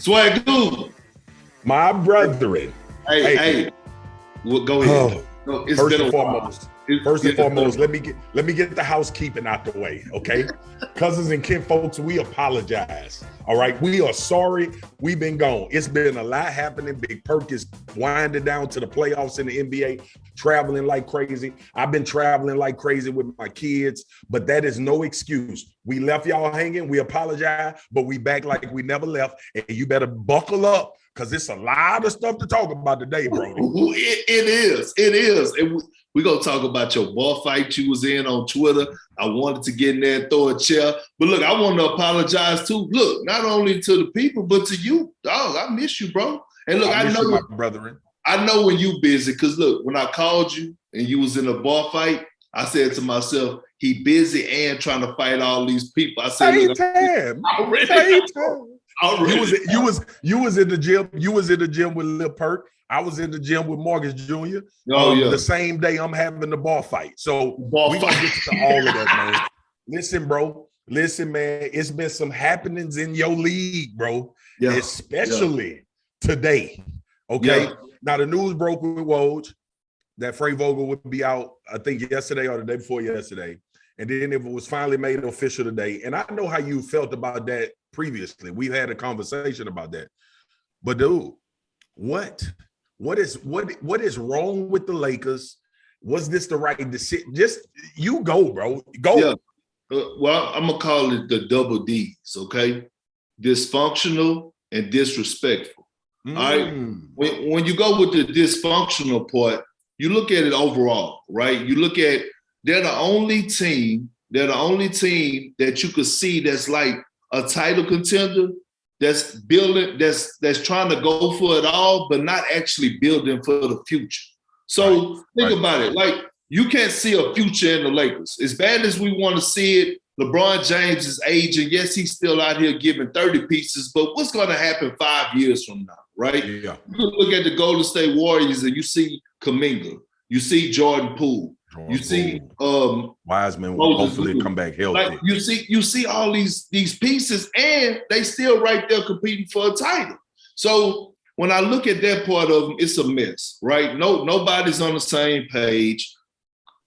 Swagu. My brethren. Hey. Well, go ahead. It's first and foremost, let me get the housekeeping out the way, okay? Cousins and kin folks, we apologize. All right, we are sorry. We've been gone. It's been a lot happening. Big Perk is winding down to the playoffs in the NBA, traveling like crazy. I've been traveling like crazy with my kids, but that is no excuse. We left y'all hanging. We apologize, but we back like we never left. And you better buckle up, because it's a lot of stuff to talk about today, bro. It is. And we're going to talk about your bar fight you was in on Twitter. I wanted to get in there and throw a chair. But look, I want to apologize too. Look, not only to the people, but to you. Dog, I miss you, bro. And look, I know you, my brethren. I know when you busy, because look, when I called you and you was in a bar fight, I said to myself, he busy and trying to fight all these people. I said, look, You was in the gym. You was in the gym with Lil Perk. I was in the gym with Marcus Jr. The same day I'm having the bar fight. So we gonna get to all of that, man. Listen, bro. Listen, man. It's been some happenings in your league, bro. Yeah. Especially today. Okay. Yeah. Now the news broke with Woj that Frank Vogel would be out, I think yesterday or the day before yesterday. And then it was finally made official today. And I know how you felt about that previously. We've had a conversation about that. But dude, what is wrong with the Lakers? Was this the right decision? Just you go, bro. Go. Yeah. Well, I'm gonna call it the double D's, okay? Dysfunctional and disrespectful. All right. When you go with the dysfunctional part, you look at it overall, right? You look at they're the only team that you could see that's like a title contender, that's building, that's trying to go for it all, but not actually building for the future. So think about it. Like, you can't see a future in the Lakers. As bad as we want to see it, LeBron James is aging. Yes, he's still out here giving 30 pieces, but what's going to happen 5 years from now, right? Yeah. You look at the Golden State Warriors and you see Kuminga. You see Jordan Poole. You see Wiseman will hopefully come back healthy. Like, you see all these pieces, and they still right there competing for a title. So when I look at that part of them, it's a mess, right? Nobody's on the same page.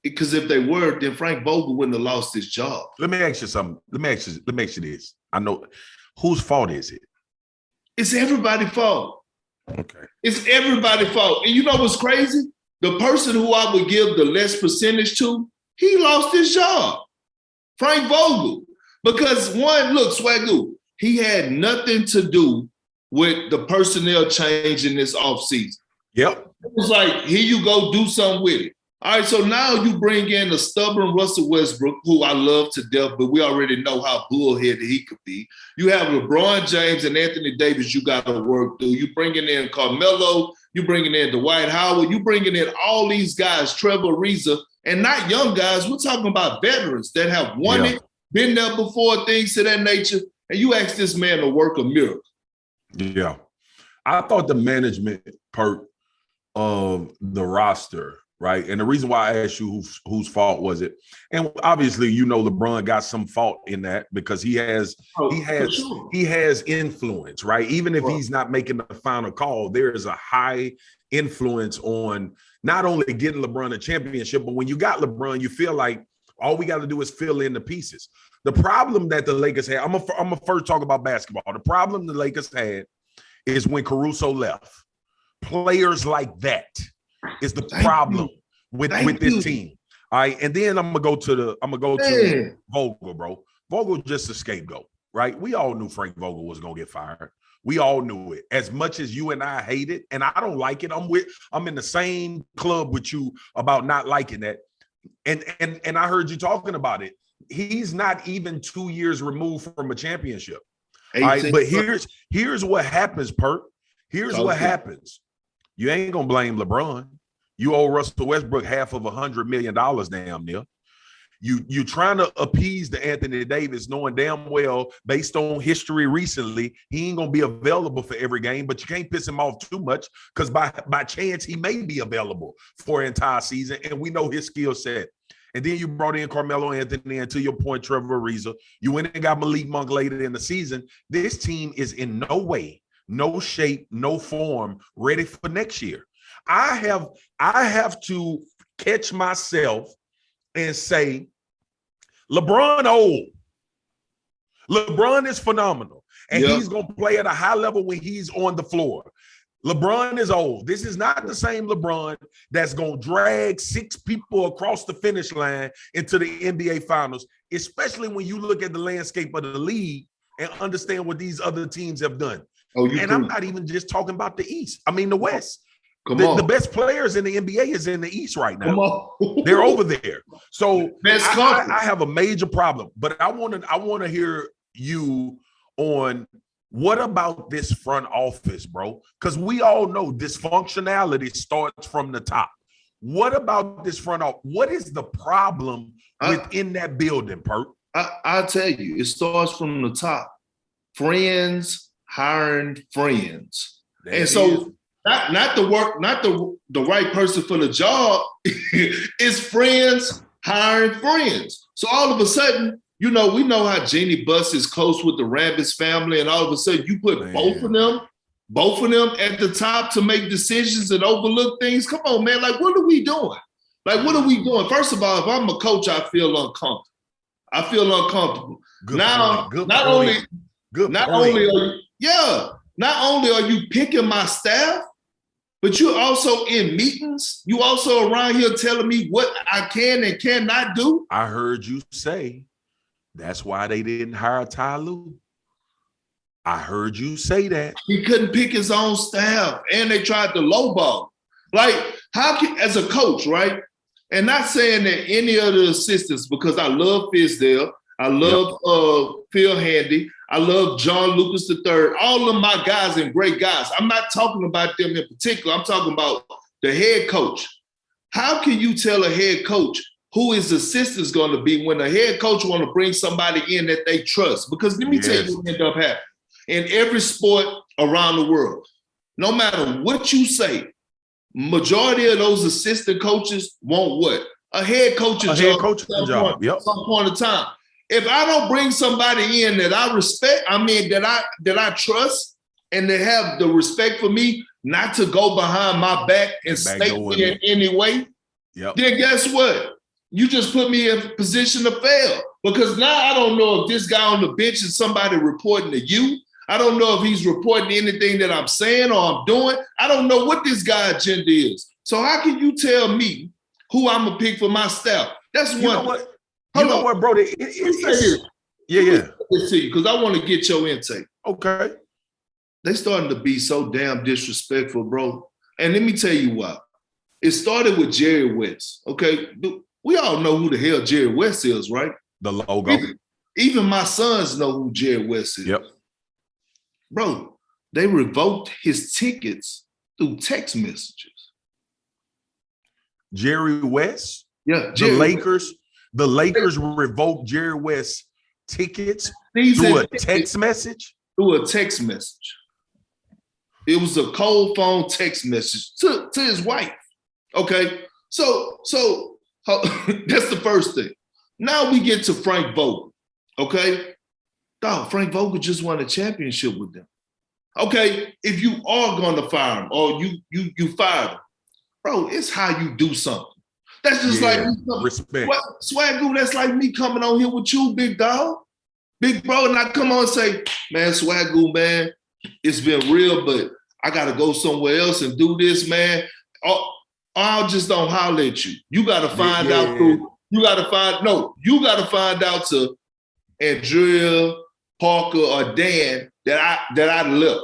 Because if they were, then Frank Vogel wouldn't have lost his job. Let me ask you something. Let me ask you this. I know, whose fault is it? It's everybody's fault. Okay. It's everybody's fault. And you know what's crazy? The person who I would give the less percentage to, he lost his job. Frank Vogel. Because one, look, Swagu, he had nothing to do with the personnel change in this offseason. Yep. It was like, here you go, do something with it. All right, so now you bring in a stubborn Russell Westbrook, who I love to death, but we already know how bullheaded he could be. You have LeBron James and Anthony Davis you got to work through. You bringing in Carmelo, you bringing in Dwight Howard, you bringing in all these guys, Trevor Ariza, and not young guys. We're talking about veterans that have won it, been there before, things to that nature, and you ask this man to work a miracle. Yeah. I thought the management part of the roster, right? And the reason why I asked you whose fault was it, and obviously, you know, LeBron got some fault in that because he has influence, right? Even if he's not making the final call, there is a high influence on not only getting LeBron a championship, but when you got LeBron, you feel like all we got to do is fill in the pieces. The problem that the Lakers had, I'm gonna first talk about basketball. The problem the Lakers had is when Caruso left. Players like that is the problem with this team. All right. And then I'm gonna go to Vogel, bro. Vogel just a scapegoat, right? We all knew Frank Vogel was gonna get fired. We all knew it. As much as you and I hate it, and I don't like it, I'm in the same club with you about not liking that. And I heard you talking about it. He's not even 2 years removed from a championship. All right, but here's what happens, Perk. Here's what happens. You ain't gonna blame LeBron. You owe Russell Westbrook half of $100 million damn near. You trying to appease the Anthony Davis, knowing damn well, based on history recently, he ain't gonna be available for every game, but you can't piss him off too much because by chance he may be available for an entire season, and we know his skill set. And then you brought in Carmelo Anthony, and to your point, Trevor Ariza. You went and got Malik Monk later in the season. This team is in no way no shape, no form, ready for next year. I have to catch myself and say, LeBron old. LeBron is phenomenal. And he's going to play at a high level when he's on the floor. LeBron is old. This is not the same LeBron that's going to drag 6 people across the finish line into the NBA Finals, especially when you look at the landscape of the league and understand what these other teams have done. I'm not even just talking about the East. I mean, the West. The best players in the NBA is in the East right now. They're over there. So I have a major problem. But I want to hear you on what about this front office, bro? Because we all know dysfunctionality starts from the top. What about this front office? What is the problem within that building, Perk? I'll tell you, it starts from the top. Friends hiring friends. So not the right person for the job. It's friends hiring friends. So all of a sudden, we know how Jeannie Buss is close with the Rabbits family, and all of a sudden you put both of them at the top to make decisions and overlook things. Come on, man. Like, what are we doing? First of all, if I'm a coach, I feel uncomfortable. Not only are you picking my staff, but you're also in meetings. You also around here telling me what I can and cannot do. I heard you say that's why they didn't hire Ty Lue. I heard you say that. He couldn't pick his own staff, and they tried to lowball. Like, as a coach, right? And not saying that any of the assistants, because I love Fizdale, I love Phil Handy, I love John Lucas III, all of my guys and great guys. I'm not talking about them in particular. I'm talking about the head coach. How can you tell a head coach who his assistant's going to be when the head coach want to bring somebody in that they trust? Because let me tell you what ended up happening. In every sport around the world, no matter what you say, majority of those assistant coaches want what? A head coach's job. At some point in time. If I don't bring somebody in that I respect, that I trust, and they have the respect for me not to go behind my back and stake me in any way, then guess what? You just put me in a position to fail. Because now I don't know if this guy on the bench is somebody reporting to you. I don't know if he's reporting anything that I'm saying or I'm doing. I don't know what this guy's agenda is. So how can you tell me who I'm going to pick for my staff? That's one. You know what, bro? Let me say this to you, because I want to get your intake. Okay. They starting to be so damn disrespectful, bro. And let me tell you why. It started with Jerry West, okay? We all know who the hell Jerry West is, right? The logo. Even my sons know who Jerry West is. Yep. Bro, they revoked his tickets through text messages. Jerry West? Yeah. The Lakers revoked Jerry West's tickets through a text message? Through a text message. It was a cold phone text message to his wife. Okay? So that's the first thing. Now we get to Frank Vogel. Okay? Dog, Frank Vogel just won a championship with them. Okay, if you are going to fire him or you fired him, bro, it's how you do something. That's just like respect. Swagu, that's like me coming on here with you, big dog. Big bro, and I come on and say, man, Swagu, man, it's been real, but I got to go somewhere else and do this, man. I just don't holler at you. You got to find out who, you got to find out to Andrea, Parker, or Dan that I left.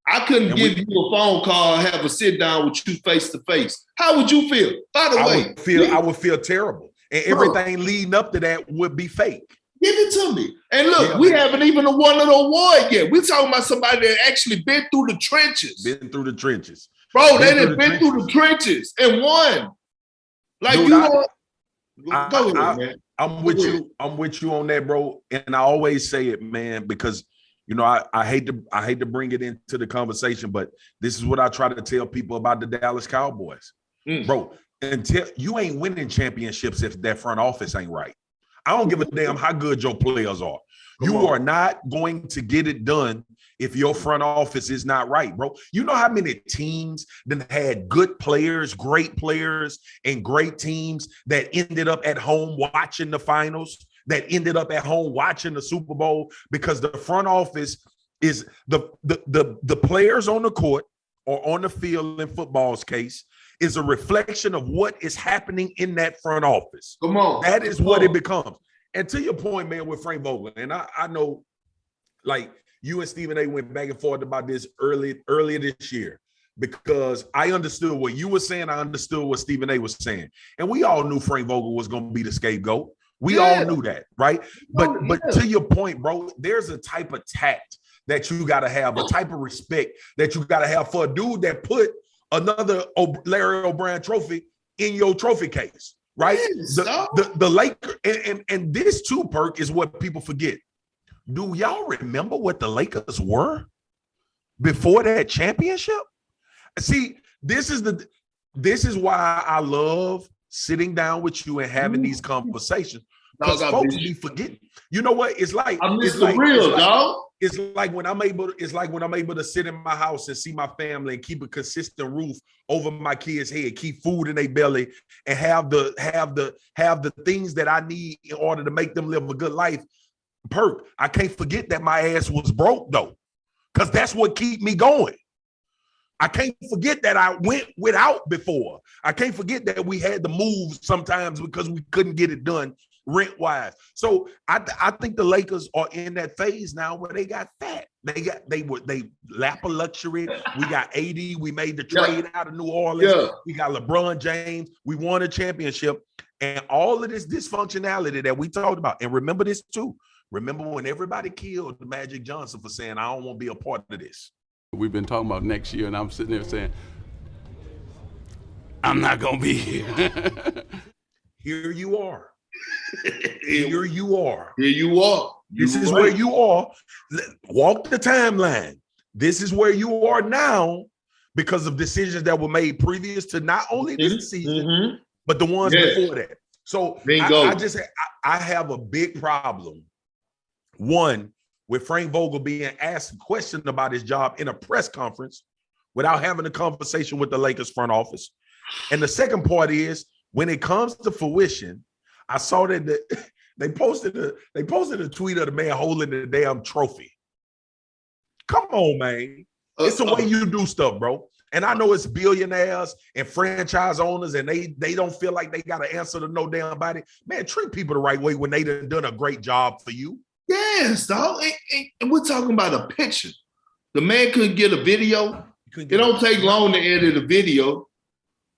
I couldn't give you a phone call, have a sit down with you face to face. How would you feel? By the way, I would feel terrible, and everything leading up to that would be fake. Give it to me. And look, we haven't even won an award yet. We're talking about somebody that actually been through the trenches. Bro, they done been through the trenches and won. Like, dude, go ahead, man. I'm with you on that, bro. And I always say it, man, because I hate to bring it into the conversation, but this is what I try to tell people about the Dallas Cowboys. Bro, until you ain't winning championships if that front office ain't right. I don't give a damn how good your players are. You are not going to get it done if your front office is not right, bro. You know how many teams that had good players, great players, and great teams that ended up at home watching the finals, that ended up at home watching the Super Bowl because the front office is the players on the court or on the field in football's case is a reflection of what is happening in that front office. Come on. That is what it becomes. And to your point, man, with Frank Vogel, and I know, like, you and Stephen A went back and forth about this earlier this year because I understood what you were saying. I understood what Stephen A was saying. And we all knew Frank Vogel was going to be the scapegoat. We all knew that, right? But to your point, bro, there's a type of tact that you got to have, a type of respect that you got to have for a dude that put another Larry O'Brien trophy in your trophy case, right? The Lakers, and this too, Perk, is what people forget. Do y'all remember what the Lakers were before that championship? See, this is why I love sitting down with you and having these conversations. Because folks be forgetting. You know what? It's like dog. It's like when I'm able to sit in my house and see my family and keep a consistent roof over my kids' head, keep food in their belly, and have the things that I need in order to make them live a good life. Perk, I can't forget that my ass was broke though, because that's what keep me going. I can't forget that I went without before. I can't forget that we had to move sometimes because we couldn't get it done rent-wise. So I think the Lakers are in that phase now where they got fat. They lap of luxury. We got AD. We made the trade out of New Orleans. Yeah. We got LeBron James. We won a championship. And all of this dysfunctionality that we talked about. And remember this too. Remember when everybody killed Magic Johnson for saying, I don't want to be a part of this. We've been talking about next year, and I'm sitting there saying, I'm not going to be here. Here you are. Here you are. Here you are. This is where you are. Walk the timeline. This is where you are now because of decisions that were made previous to not only this season, but the ones before that. So I have a big problem. One, with Frank Vogel being asked a question about his job in a press conference without having a conversation with the Lakers front office. And the second part is when it comes to fruition, I saw that they posted a tweet of the man holding the damn trophy. Come on, man. It's the way you do stuff, bro. And I know it's billionaires and franchise owners, and they don't feel like they got to answer to no damn body. Man, treat people the right way when they done a great job for you. Yes, dog. And we're talking about a picture. The man couldn't get a video. It don't take long to edit a video,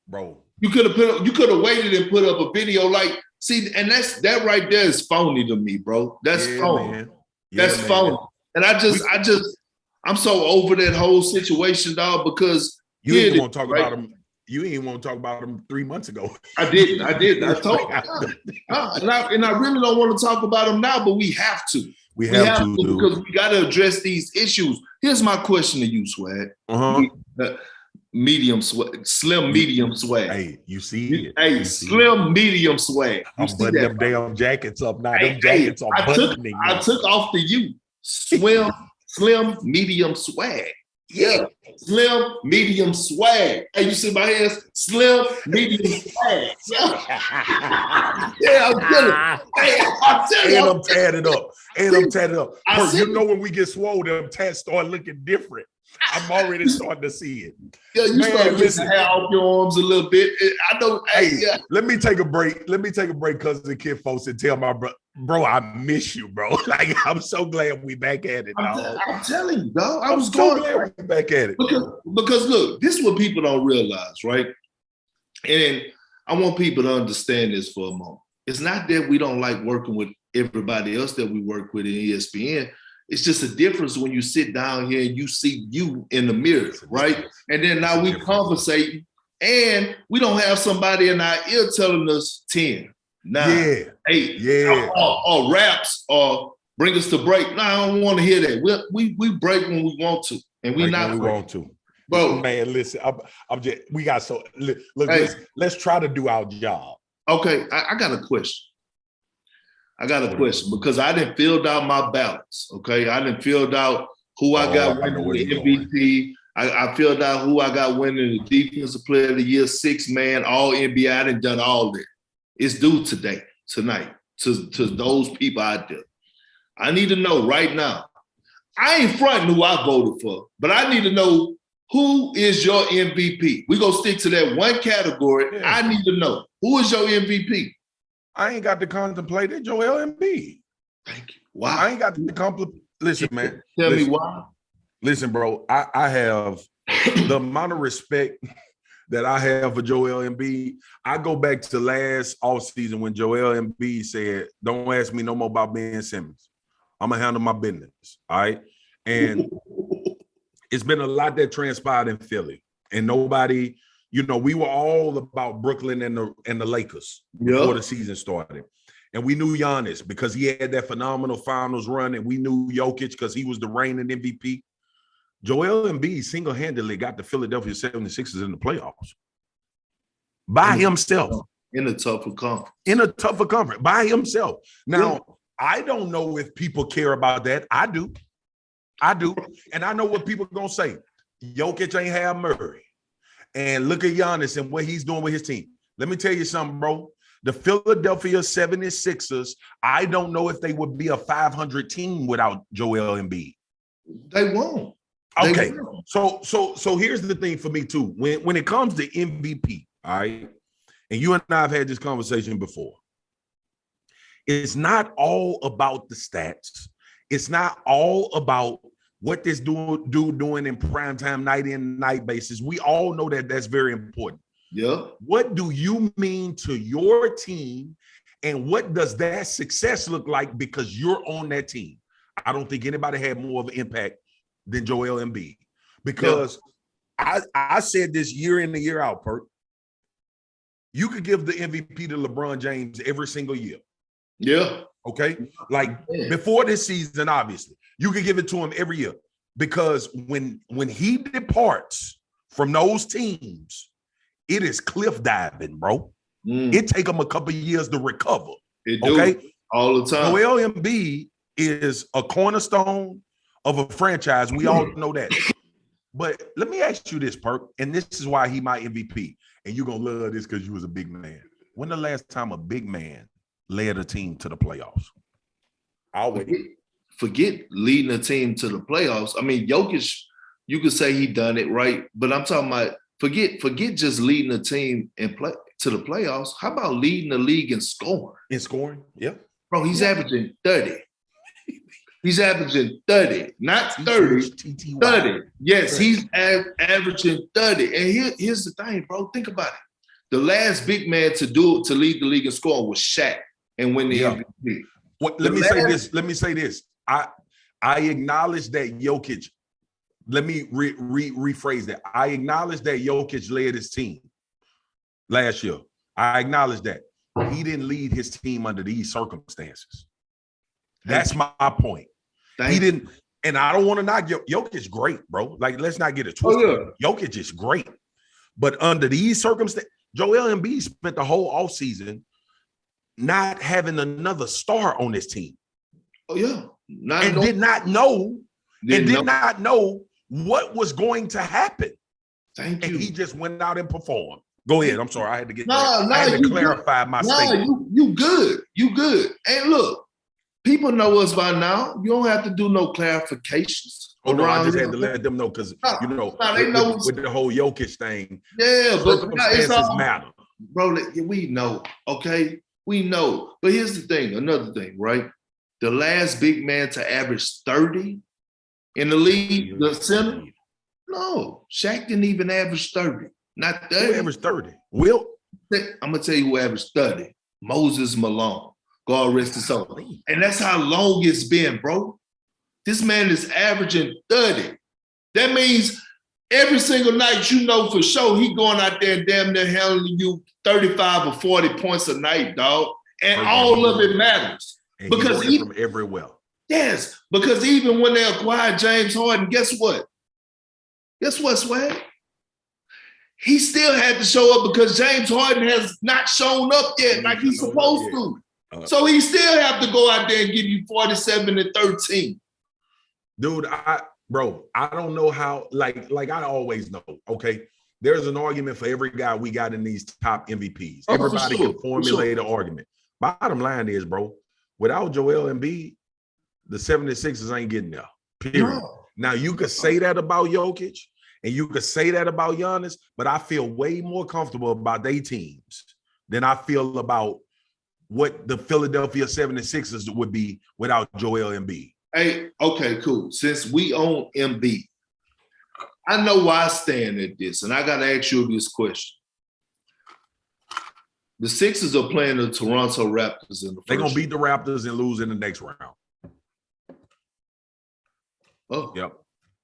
bro. You could have waited and put up a video like. See, and that right there is phony to me, bro. That's phony. Man. That's phony. And I'm so over that whole situation, dog, because you didn't want to talk about him. You didn't want to talk about him 3 months ago. I didn't. I told you. And I really don't want to talk about him now, but we have to. We have to because we got to address these issues. Here's my question to you, Swag. Medium swag, slim medium swag. Hey, you see it. Hey, slim medium swag. I'm buttoning them damn jackets up now. Them jackets are buttoning. I took off the U. Slim medium swag. Yeah, slim medium swag. Hey, you see my hands? Slim medium swag. Yeah, I'm telling you. Hey, I'm telling you. And I'm tatted up. Bro, you know when we get swole, them tats start looking different. I'm already starting to see it. Yeah, you start listen hair off your arms a little bit. I know. Hey, let me take a break. Let me take a break, cousin Kid folks, and tell my bro, I miss you, bro. Like I'm so glad we back at it, dog. I'm telling you, dog. I'm so glad we back at it. Because look, this is what people don't realize, right? And I want people to understand this for a moment. It's not that we don't like working with everybody else that we work with in ESPN. It's just a difference when you sit down here and you see you in the mirror, right? And then now we conversating and we don't have somebody in our ear telling us 10, 9, 8, or raps or bring us to break. No, I don't want to hear that. We break when we want to, and we want to. Bro, man, listen, I'm just we got so look. Let's try to do our job. Okay, I got a question. I got a question because I didn't fill out my ballots. Okay, I didn't filled out who I got winning the MVP. I filled out who I got winning the Defensive Player of the Year, 6-man, All NBA. I done all that. It's due tonight to those people out there. I need to know right now. I ain't fronting who I voted for, but I need to know who is your MVP. We're going to stick to that one category. Yeah. I need to know who is your MVP. I ain't got to contemplate it, Joel Embiid. Thank you. Why? I ain't got to contemplate. Listen, man. Tell me why. Listen, bro. I have the amount of respect that I have for Joel Embiid. I go back to last offseason when Joel Embiid said, "Don't ask me no more about Ben Simmons. I'm going to handle my business." All right. And it's been a lot that transpired in Philly. And nobody, we were all about Brooklyn and the Lakers before the season started. And we knew Giannis because he had that phenomenal finals run. And we knew Jokic because he was the reigning MVP. Joel Embiid single-handedly got the Philadelphia 76ers in the playoffs. By himself. In a tougher conference. By himself. Now, I don't know if people care about that. I do. And I know what people are going to say. Jokic ain't have Murray. And look at Giannis and what he's doing with his team. Let me tell you something, bro. The Philadelphia 76ers, I don't know if they would be a 500 team without Joel Embiid. They won't. Okay. So here's the thing for me, too. When it comes to MVP, all right, and you and I have had this conversation before. It's not all about the stats. It's not all about what this dude doing in primetime, night in, night basis. We all know that that's very important. Yeah. What do you mean to your team, and what does that success look like because you're on that team? I don't think anybody had more of an impact than Joel Embiid because I said this year in and year out, Perk. You could give the MVP to LeBron James every single year. Yeah. Okay. Like before this season, obviously, you can give it to him every year because when he departs from those teams, it is cliff diving, bro. It take him a couple of years to recover. Okay. All the time. Joel Embiid is a cornerstone of a franchise. We all know that. But let me ask you this, Perk, and this is why he my MVP. And you're going to love this because you was a big man. When the last time a big man led a team to the playoffs? Always. Forget leading a team to the playoffs. I mean, Jokic, you could say he done it, right? But I'm talking about forget just leading a team and play to the playoffs. How about leading the league in scoring? In scoring, yeah. Bro, he's averaging 30. He's averaging 30, not 30, 30. Yes, he's averaging 30. And here's the thing, bro. Think about it. The last big man to lead the league in scoring was Shaq and win the MVP. Let me say this. I acknowledge that Jokic. Let me rephrase that. I acknowledge that Jokic led his team last year. I acknowledge that. He didn't lead his team under these circumstances. That's my point. He didn't, and I don't want to knock Jokic's great, bro. Like, let's not get it twisted. Jokic is great. But under these circumstances, Joel Embiid spent the whole offseason not having another star on his team. Oh, yeah. Did not know what was going to happen. Thank you. And he just went out and performed. Go ahead. I'm sorry. I had to get I had to clarify my statement. You good. You good. And look, people know us by now. You don't have to do no clarifications. Oh, no, I just had to let them know because, they know with the whole Jokic thing. Yeah, but circumstances matter. Bro, we know, okay? We know. But here's the thing, another thing, right? The last big man to average 30 in the league, the center, no, Shaq didn't even average 30. Not 30. Who averaged 30? Will? I'm going to tell you who averaged 30. Moses Malone. God rest his soul. And that's how long it's been, bro. This man is averaging 30. That means every single night, you know for sure, he going out there and damn near handling you 35 or 40 points a night, dog. And all of it matters. And because from everywhere. Yes, because even when they acquired James Harden, guess what? Guess what, Swag? He still had to show up because James Harden has not shown up yet like he's supposed to. So he still have to go out there and give you 47-13. Dude, I don't know how, like I always know, okay? There's an argument for every guy we got in these top MVPs. Everybody can formulate an argument. Bottom line is, bro, without Joel Embiid, the 76ers ain't getting there, period. No. Now, you could say that about Jokic, and you could say that about Giannis, but I feel way more comfortable about their teams than I feel about what the Philadelphia 76ers would be without Joel Embiid. Hey, okay, cool. Since we own Embiid, I know why I stand at this, and I got to ask you this question. The Sixers are playing the Toronto Raptors in the first. They're going to beat the Raptors and lose in the next round. Oh. Yep.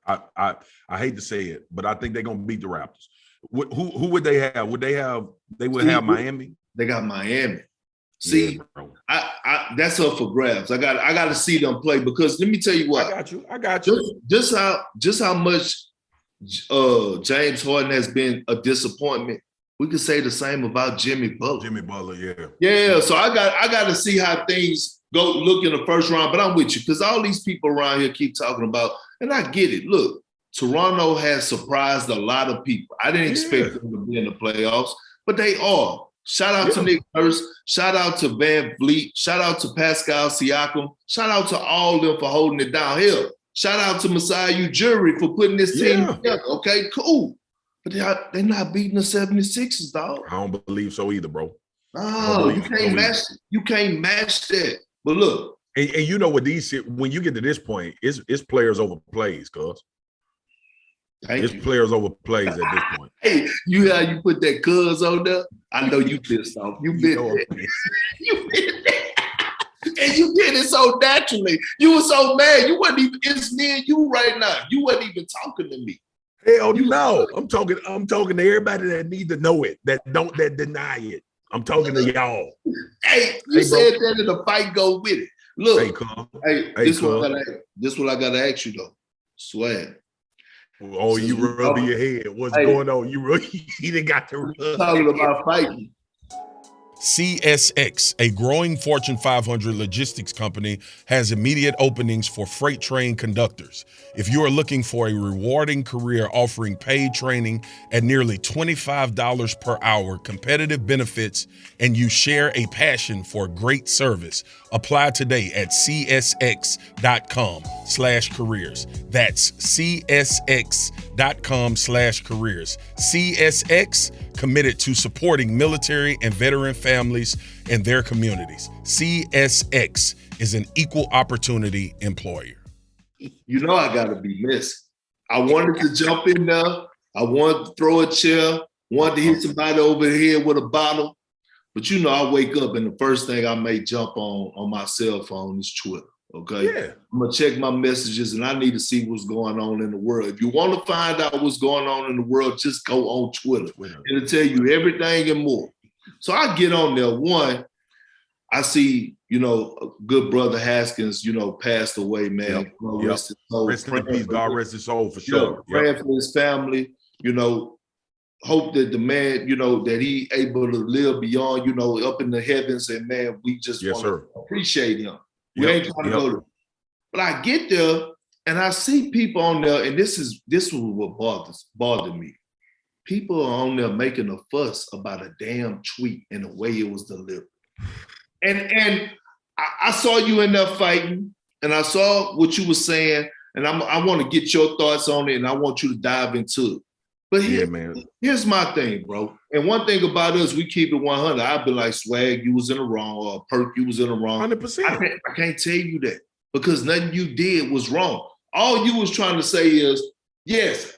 I hate to say it, but I think they're going to beat the Raptors. Who would they have? They would have Miami? They got Miami. See, yeah, that's up for grabs. I got to see them play because let me tell you what. I got you. Just how much James Harden has been a disappointment. We could say the same about Jimmy Butler. Yeah. Yeah, so I got to see how things go look in the first round, but I'm with you because all these people around here keep talking about, and I get it. Look, Toronto has surprised a lot of people. I didn't expect them to be in the playoffs, but they are. Shout out to Nick Nurse. Shout out to Van Vliet. Shout out to Pascal Siakam. Shout out to all of them for holding it down here. Shout out to Masai Ujiri for putting this team together. Okay, cool. But they're not beating the 76ers, dog. I don't believe so either, bro. No, you can't match it. You can't match that. But look. And you know what when you get to this point, it's players over plays, cuz. It's players over plays at this point. Hey, you put that cuz on there? I know you pissed off. You bit that. You bit that. And you did it so naturally. You were so mad. You wasn't even, it's near you right now. You wasn't even talking to me. Hell no. I'm talking to everybody that need to know it, that deny it. I'm talking to y'all. Hey, you said that in the fight go with it. Look, this what I gotta ask you though. Swag. Oh, you rubbing your head. What's going on? He done got to rub. Talking about fighting. CSX, a growing Fortune 500 logistics company, has immediate openings for freight train conductors. If you are looking for a rewarding career offering paid training at nearly $25 per hour, competitive benefits, and you share a passion for great service, apply today at csx.com/careers. That's csx.com/careers. CSX, committed to supporting military and veteran families and their communities. CSX is an equal opportunity employer. You know I gotta be missed. I wanted to jump in there. I wanted to throw a chair, wanted to hit somebody over the head with a bottle. But you know, I wake up and the first thing I may jump on my cell phone is Twitter. Okay. Yeah. I'm gonna check my messages and I need to see what's going on in the world. If you want to find out what's going on in the world, just go on Twitter. It'll tell you everything and more. So I get on there. One, I see, a good brother Haskins, passed away, man. Rest in peace. God rest his soul for sure. Praying for his family, hope that the man, that he able to live beyond, up in the heavens. And man, we just want to appreciate him. We ain't trying to go to, but I get there and I see people on there, and this was what bothered me. People are on there making a fuss about a damn tweet and the way it was delivered. And I saw you in there fighting, and I saw what you were saying, and I want to get your thoughts on it, and I want you to dive into it. But here's my thing, bro. And one thing about us, we keep it 100. I'd be like, Swag, you was in the wrong, or Perk, you was in the wrong. 100%. I can't tell you that because nothing you did was wrong. All you was trying to say is, yes,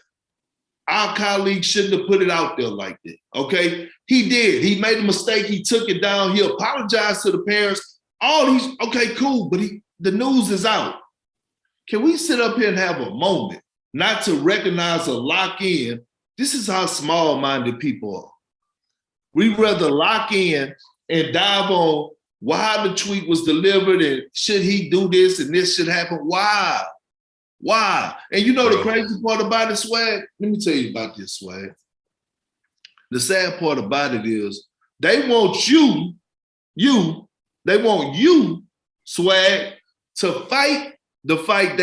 our colleague shouldn't have put it out there like that, okay? He did. He made a mistake. He took it down. He apologized to the parents. Okay, cool, but the news is out. Can we sit up here and have a moment not to recognize or lock in? This is how small-minded people are. We rather lock in and dive on why the tweet was delivered and should he do this and this should happen. Why? And the crazy part about it, Swag? Let me tell you about this, Swag. The sad part about it is they want you They want you, Swag, to fight the fight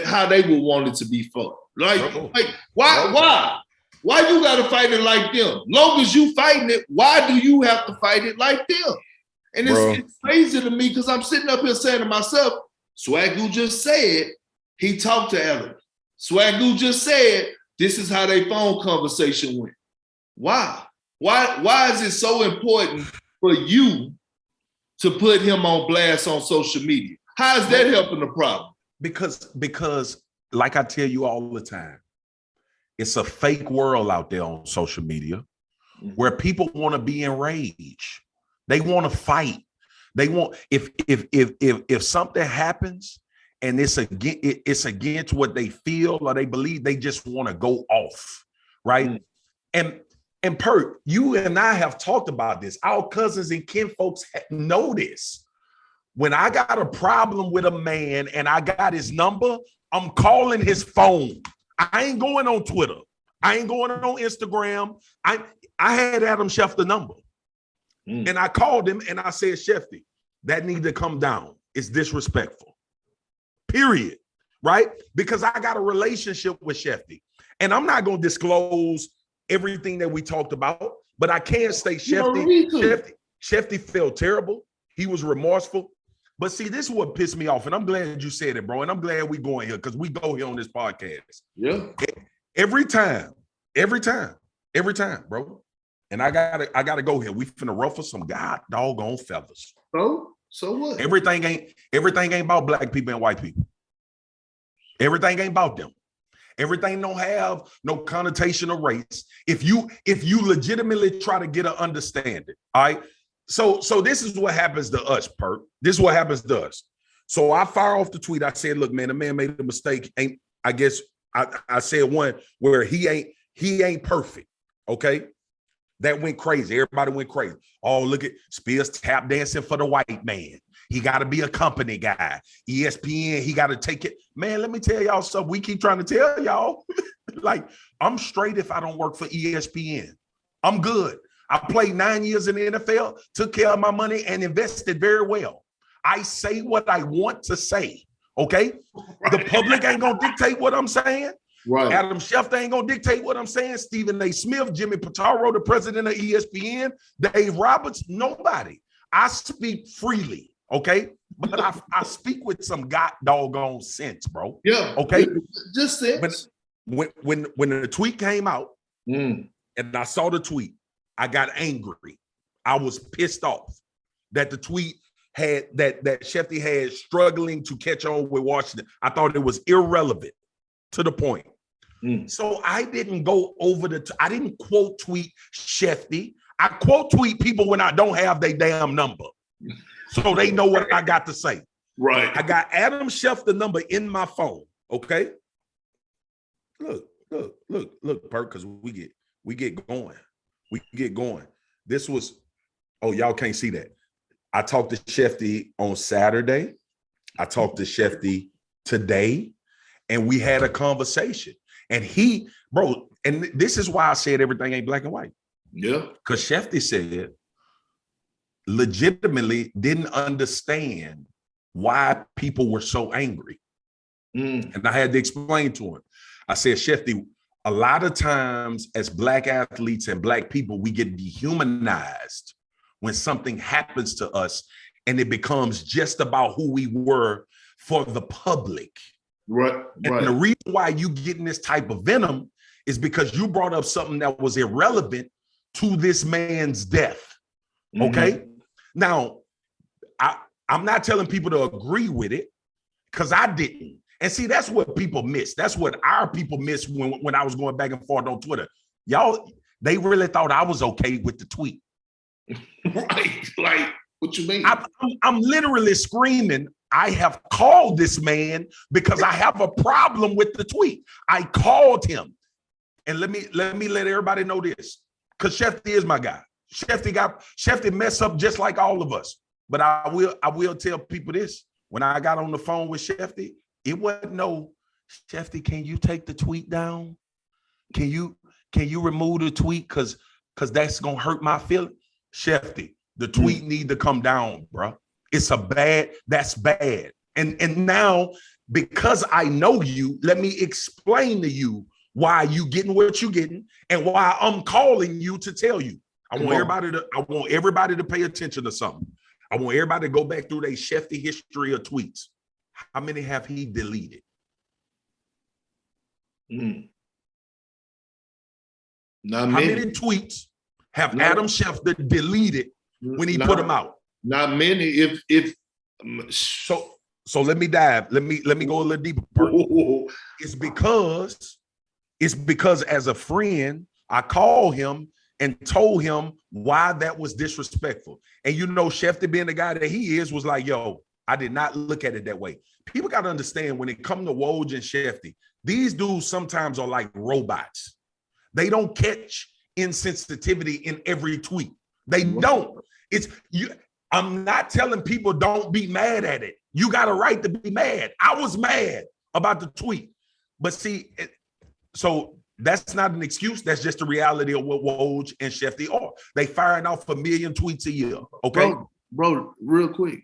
how they would want it to be fought. Like why? Why you gotta fight it like them? Long as you fighting it, why do you have to fight it like them? And it's crazy to me because I'm sitting up here saying to myself, Swagu just said he talked to Ellen. Swagu just said this is how their phone conversation went. Why? Why is it so important for you to put him on blast on social media? How is that helping the problem? Because like I tell you all the time, it's a fake world out there on social media where people want to be enraged. They want to fight. They want if something happens and it's against what they feel or they believe, they just want to go off, right? And Perk, you and I have talked about this. Our cousins and kin folks know this. When I got a problem with a man and I got his number, I'm calling his phone. I ain't going on Twitter. I ain't going on Instagram. I had Adam Schefter's number. And I called him and I said, Shefty, that need to come down. It's disrespectful. Period. Right? Because I got a relationship with Shefty. And I'm not going to disclose everything that we talked about, but I can say Shefty felt terrible. He was remorseful. But see, this is what pissed me off. And I'm glad you said it, bro. And I'm glad we going here because we go here on this podcast. Yeah. Every time, bro. And I gotta go here. We finna ruffle some god doggone feathers. So what? Everything ain't about black people and white people. Everything ain't about them. Everything don't have no connotation of race. If you legitimately try to get an understanding, all right. So this is what happens to us, Perk. This is what happens to us. So I fire off the tweet. I said, look, man, the man made a mistake. I guess I said one where he ain't perfect. Okay. That went crazy. Everybody went crazy. Oh, look at Spears tap dancing for the white man. He got to be a company guy. ESPN, he got to take it. Man, let me tell y'all something. We keep trying to tell y'all. Like, I'm straight if I don't work for ESPN. I'm good. I played 9 years in the NFL, took care of my money, and invested very well. I say what I want to say, okay? Right. The public ain't going to dictate what I'm saying. Right. Adam Schefter ain't going to dictate what I'm saying. Stephen A. Smith, Jimmy Pitaro, the president of ESPN, Dave Roberts, nobody. I speak freely, okay? But I speak with some god doggone sense, bro. Yeah. Okay? Just sense. When the tweet came out and I saw the tweet, I got angry. I was pissed off that the tweet had that Shefty had struggling to catch on with Washington. I thought it was irrelevant to the point. So I didn't go over I didn't quote tweet Shefty. I quote tweet people when I don't have their damn number. So they know what I got to say. Right. I got Adam Schefter number in my phone. Okay. Look, Perk, because we get going. We get going. This was, y'all can't see that. I talked to Shefty on Saturday. I talked to Shefty today, and we had a conversation. And and this is why I said everything ain't black and white. Yeah. Because Shefty said, legitimately didn't understand why people were so angry. And I had to explain to him. I said, Shefty, a lot of times as black athletes and black people, we get dehumanized when something happens to us and it becomes just about who we were for the public. Right. And the reason why you getting this type of venom is because you brought up something that was irrelevant to this man's death. Okay. Now, I'm not telling people to agree with it because I didn't. And see, that's what people miss. That's what our people miss when I was going back and forth on Twitter. Y'all, they really thought I was okay with the tweet. Right. Like, what you mean? I'm literally screaming, I have called this man because I have a problem with the tweet. I called him. And let me let everybody know this, because Shefty is my guy. Shefty messed up just like all of us. But I will tell people this. When I got on the phone with Shefty, it wasn't no, Shefty, can you take the tweet down? Can you remove the tweet? Cause that's gonna hurt my feelings. Shefty, the tweet need to come down, bro. That's bad. And now, because I know you, let me explain to you why you getting what you getting and why I'm calling you to tell you. I want everybody to pay attention to something. I want everybody to go back through their Shefty history of tweets. How many have he deleted? How many tweets have Adam Schefter deleted when he put them out? Not many. So let me dive. Let me go a little deeper. It's because as a friend, I called him and told him why that was disrespectful. And you know, Schefter being the guy that he is, was like, yo, I did not look at it that way. People got to understand when it comes to Woj and Shefty, these dudes sometimes are like robots. They don't catch insensitivity in every tweet. They don't. I'm not telling people don't be mad at it. You got a right to be mad. I was mad about the tweet. But see, so that's not an excuse. That's just the reality of what Woj and Shefty are. They firing off 1 million tweets a year. Okay, bro. Real quick,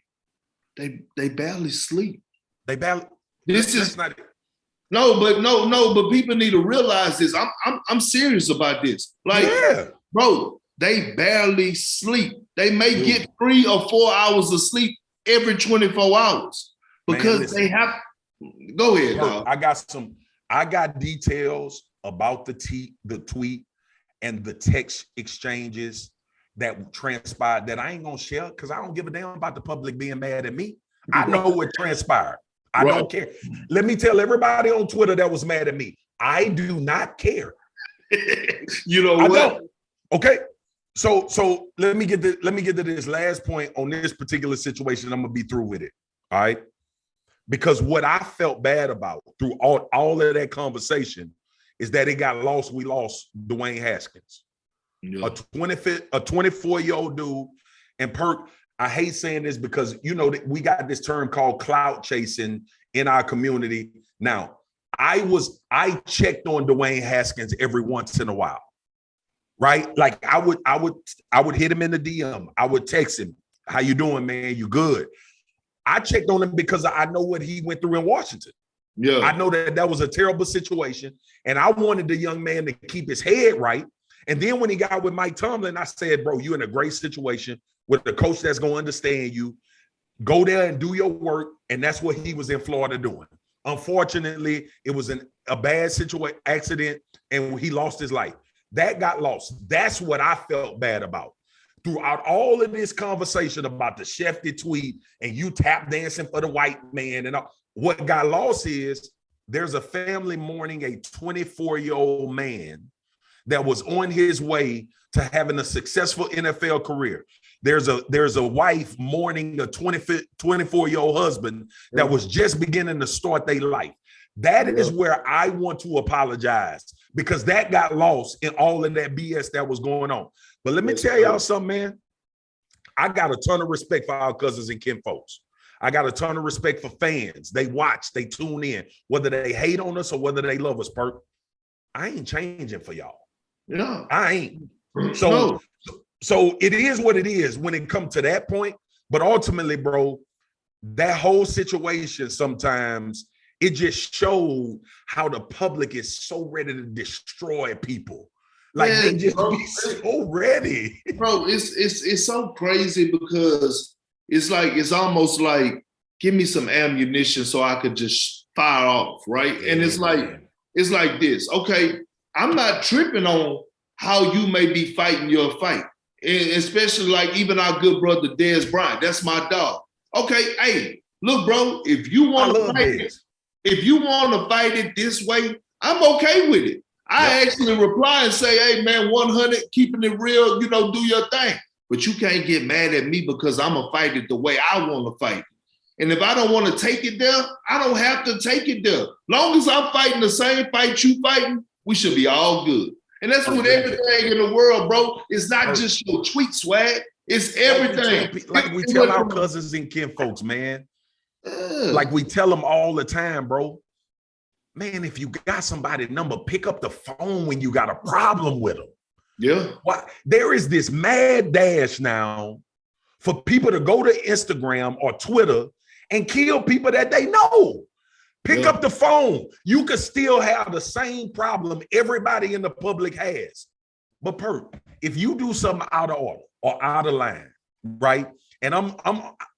they barely sleep. They barely. That's not it. No, but people need to realize this. I'm serious about this. Like, bro, they barely sleep. They may get 3 or 4 hours of sleep every 24 hours because they have. Go ahead, dog. I got details about the tweet and the text exchanges that transpired that I ain't gonna share because I don't give a damn about the public being mad at me. I know what transpired. I don't care. Let me tell everybody on Twitter that was mad at me. I do not care. You know what? I don't. Okay. So let me get to this last point on this particular situation. I'm gonna be through with it. All right. Because what I felt bad about through all of that conversation is that it got lost. We lost Dwayne Haskins, a 24-year-old dude. And Perk, I hate saying this because, you know, we got this term called clout chasing in our community. Now, I checked on Dwayne Haskins every once in a while, right? Like I would hit him in the DM. I would text him, "How you doing, man? You good?" I checked on him because I know what he went through in Washington. Yeah, I know that was a terrible situation, and I wanted the young man to keep his head right. And then when he got with Mike Tomlin, I said, "Bro, you're in a great situation with a coach that's going to understand you. Go there and do your work." And that's what he was in Florida doing. Unfortunately, it was a bad accident, and he lost his life. That got lost. That's what I felt bad about. Throughout all of this conversation about the Shefty tweet and you tap dancing for the white man and all, what got lost is there's a family mourning a 24-year-old man that was on his way to having a successful NFL career. There's a wife mourning a 24-year-old husband that was just beginning to start their life. That is where I want to apologize because that got lost in all of that BS that was going on. But let me tell y'all something, man. I got a ton of respect for our cousins and kin folks. I got a ton of respect for fans. They watch, they tune in, whether they hate on us or whether they love us, Perk. I ain't changing for y'all. Yeah, I ain't. So it is what it is when it comes to that point. But ultimately, bro, that whole situation sometimes it just showed how the public is so ready to destroy people. Like they just be so ready. Bro, it's so crazy because it's almost like give me some ammunition so I could just fire off, right? And it's like this. Okay, I'm not tripping on how you may be fighting your fight. And especially like even our good brother Dez Bryant. That's my dog. Okay, hey, look, bro, if you want to fight it, if you want to fight it this way, I'm okay with it. I actually reply and say, "Hey, man, 100, keeping it real, you know, do your thing." But you can't get mad at me because I'm going to fight it the way I want to fight it. And if I don't want to take it there, I don't have to take it there. Long as I'm fighting the same fight you fighting, we should be all good. And that's with everything in the world, bro. It's not just your tweet swag. It's everything. Like we tell our cousins and kin folks, man. Like we tell them all the time, bro. Man, if you got somebody's number, pick up the phone when you got a problem with them. Yeah. Why? There is this mad dash now for people to go to Instagram or Twitter and kill people that they know. Pick up the phone. You could still have the same problem everybody in the public has. But Perk, if you do something out of order or out of line, right? And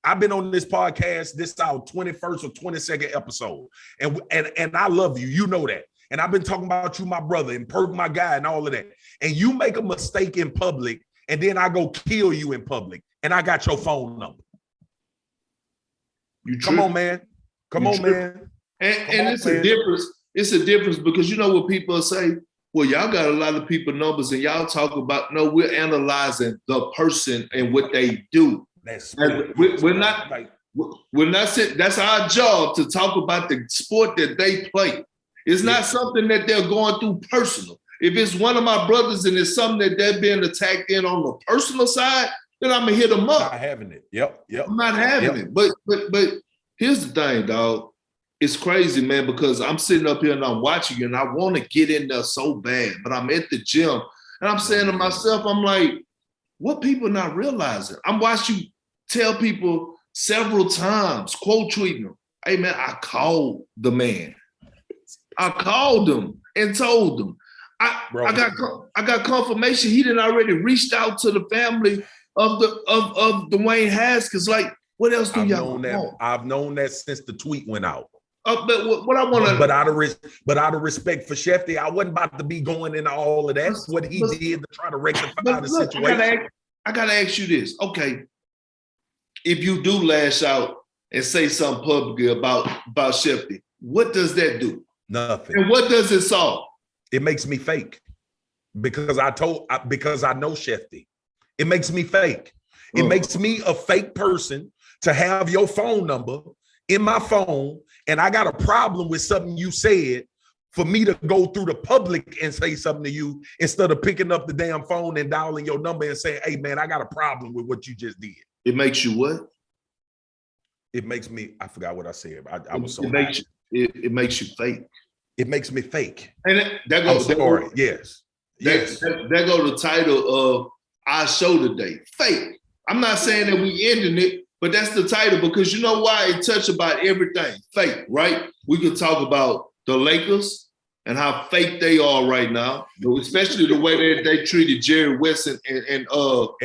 I've been on this podcast, this is our 21st or 22nd episode. And I love you. You know that. And I've been talking about you, my brother, and Perk, my guy, and all of that. And you make a mistake in public, and then I go kill you in public, and I got your phone number. Come on, man. Come on, man. And it's a difference. It's a difference because you know what people say? Well, y'all got a lot of people numbers and y'all talk about, no, we're analyzing the person and what they do. We're not saying that's our job to talk about the sport that they play. It's not something that they're going through personal. If it's one of my brothers and it's something that they're being attacked in on the personal side, then I'm gonna hit them up. Not having it. Yep. I'm not having it. But here's the thing, dog. It's crazy, man, because I'm sitting up here and I'm watching you and I want to get in there so bad, but I'm at the gym and I'm saying to myself, I'm like, what people not realizing? I'm watching you tell people several times, quote tweeting them, hey man, I called the man. I called him and told him. I got confirmation he didn't already reached out to the family of Dwayne Haskins. Like, what else do y'all know? I've known that since the tweet went out. But what I want to, but out of respect for Shefty, I wasn't about to be going into all of that. What he did to try to rectify the situation. I gotta ask you this. Okay, if you do lash out and say something publicly about Shefty, what does that do? Nothing. And what does it solve? It makes me fake because I know Shefty. It makes me fake. It makes me a fake person to have your phone number in my phone, and I got a problem with something you said for me to go through the public and say something to you instead of picking up the damn phone and dialing your number and saying, hey man, I got a problem with what you just did. It makes you what? It makes me, I forgot what I said. I was so it makes you fake. It makes me fake. And that goes, That go the title of our show today. Fake. I'm not saying that we ending it, but that's the title because you know why? It touched about everything. Fake, right? We could talk about the Lakers and how fake they are right now, especially the way that they treated Jerry West and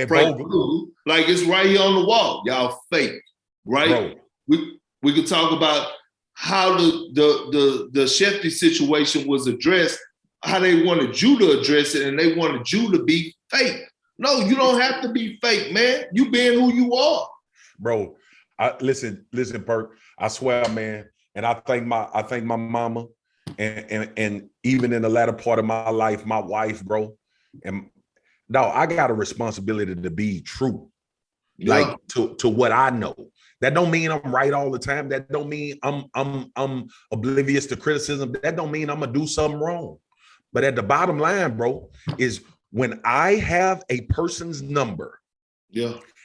Frank Vogel. Like it's right here on the wall. Y'all fake, right? Bro. We could talk about how the Shefty situation was addressed, how they wanted you to address it, and they wanted you to be fake. No, you don't have to be fake, man. You being who you are. Bro, listen, Perk. I swear, man, and I thank my mama, and even in the latter part of my life, my wife, bro. And no, I got a responsibility to be true, like to what I know. That don't mean I'm right all the time. That don't mean I'm oblivious to criticism. That don't mean I'm gonna do something wrong. But at the bottom line, bro, is when I have a person's number,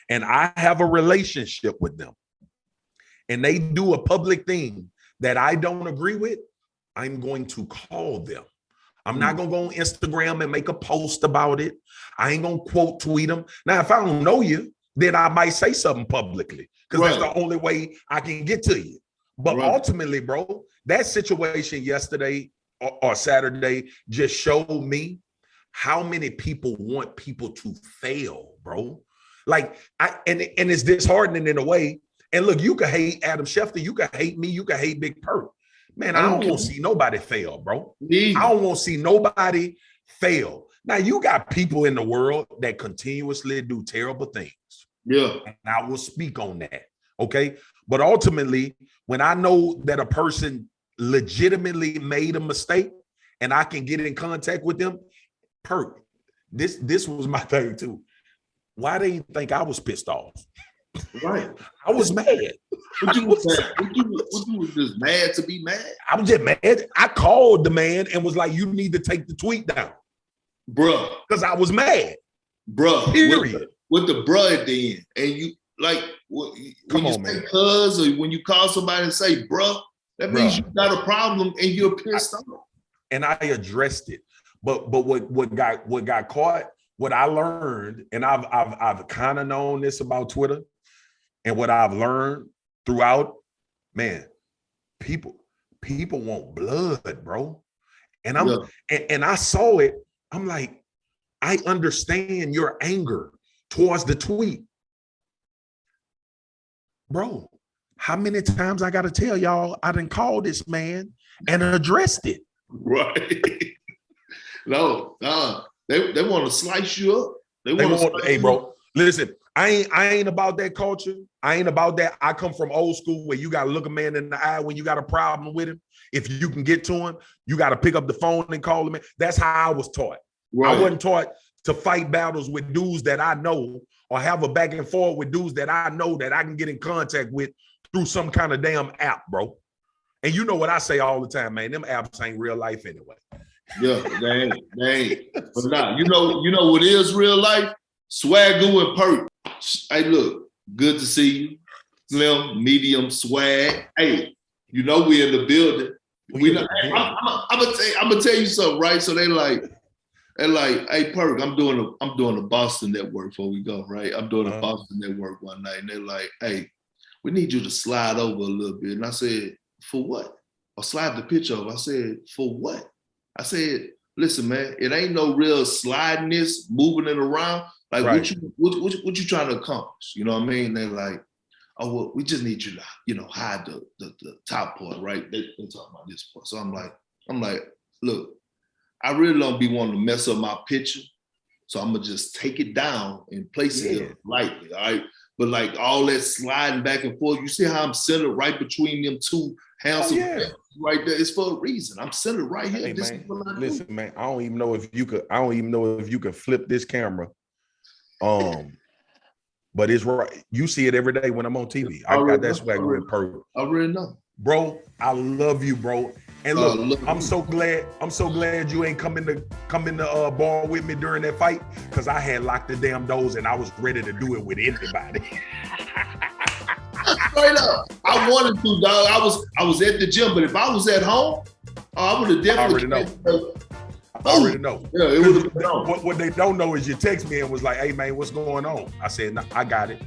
and I have a relationship with them, and they do a public thing that I don't agree with, I'm going to call them. I'm not going to go on Instagram and make a post about it. I ain't going to quote tweet them. Now, if I don't know you, then I might say something publicly because that's the only way I can get to you. But ultimately, bro, that situation yesterday or Saturday just showed me how many people want people to fail, bro. Like, and it's disheartening in a way. And look, you can hate Adam Schefter, you can hate me, you can hate Big Perk. Man, I don't want to see nobody fail, bro. I don't want to see nobody fail. Now, you got people in the world that continuously do terrible things. Yeah. And I will speak on that, okay? But ultimately, when I know that a person legitimately made a mistake and I can get in contact with them, Perk, this was my thing too. Why they think I was pissed off? Right. I was mad. What you was just mad to be mad? I was just mad. I called the man and was like, you need to take the tweet down. Bruh. Because I was mad. Bruh. Period. With the bruh at the end. And you, like, when you say cuz or when you call somebody and say bruh, that means you got a problem and you're pissed off. And I addressed it. But what got caught what I learned, and I've kind of known this about Twitter, and what I've learned throughout, man, people want blood, bro. And and I saw it. I'm like, I understand your anger towards the tweet. Bro, how many times I got to tell y'all I done called this man and addressed it? Right. No, they want to slice you up. They want hey, bro, listen, I ain't about that culture. I ain't about that. I come from old school where you got to look a man in the eye when you got a problem with him. If you can get to him, you got to pick up the phone and call him. That's how I was taught. Right. I wasn't taught to fight battles with dudes that I know or have a back and forth with dudes that I know that I can get in contact with through some kind of damn app, bro. And you know what I say all the time, man, them apps ain't real life anyway. Yeah, they ain't. But nah, you know what is real life? Swagu and Perk. Hey, look, good to see you. Slim, medium, swag. Hey, you know we in the building. I'm gonna tell you something, right? So they like, hey, Perk, I'm doing a Boston network before we go, right? I'm doing a Boston network one night, and they're like, hey, we need you to slide over a little bit. And I said, for what? Or slide the pitch over. I said, for what? I said, listen, man, it ain't no real sliding this, moving it around. Like, right. what you trying to accomplish? You know what I mean? They're like, oh, well, we just need you to, hide the top part, right? They're talking about this part. So I'm like, look, I really don't be wanting to mess up my picture. So I'm gonna just take it down and place it lightly, all right? But like all that sliding back and forth, you see how I'm centered right between them two handsome right there? It's for a reason. I'm centered right here. Hey, this man, is what I listen, do. Man, I don't even know if you could flip this camera. But it's right. You see it every day when I'm on TV. I got that Swagu Perk. I already know. Bro, I love you, bro. And look, I'm so glad you ain't come in the bar with me during that fight, because I had locked the damn doors and I was ready to do it with anybody. Straight up. I wanted to, dog. I was at the gym, but if I was at home, I would have definitely. I already know. Yeah, it would have been on. What they don't know is you text me and was like, hey man, what's going on? I said, nah, I got it.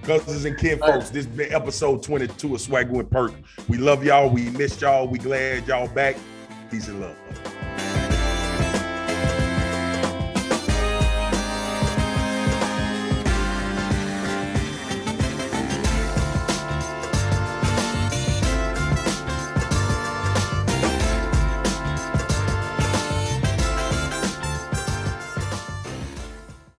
Cousins and kin folks, this has been episode 22 of Swagu and Perk. We love y'all. We missed y'all. We glad y'all back. Peace and love.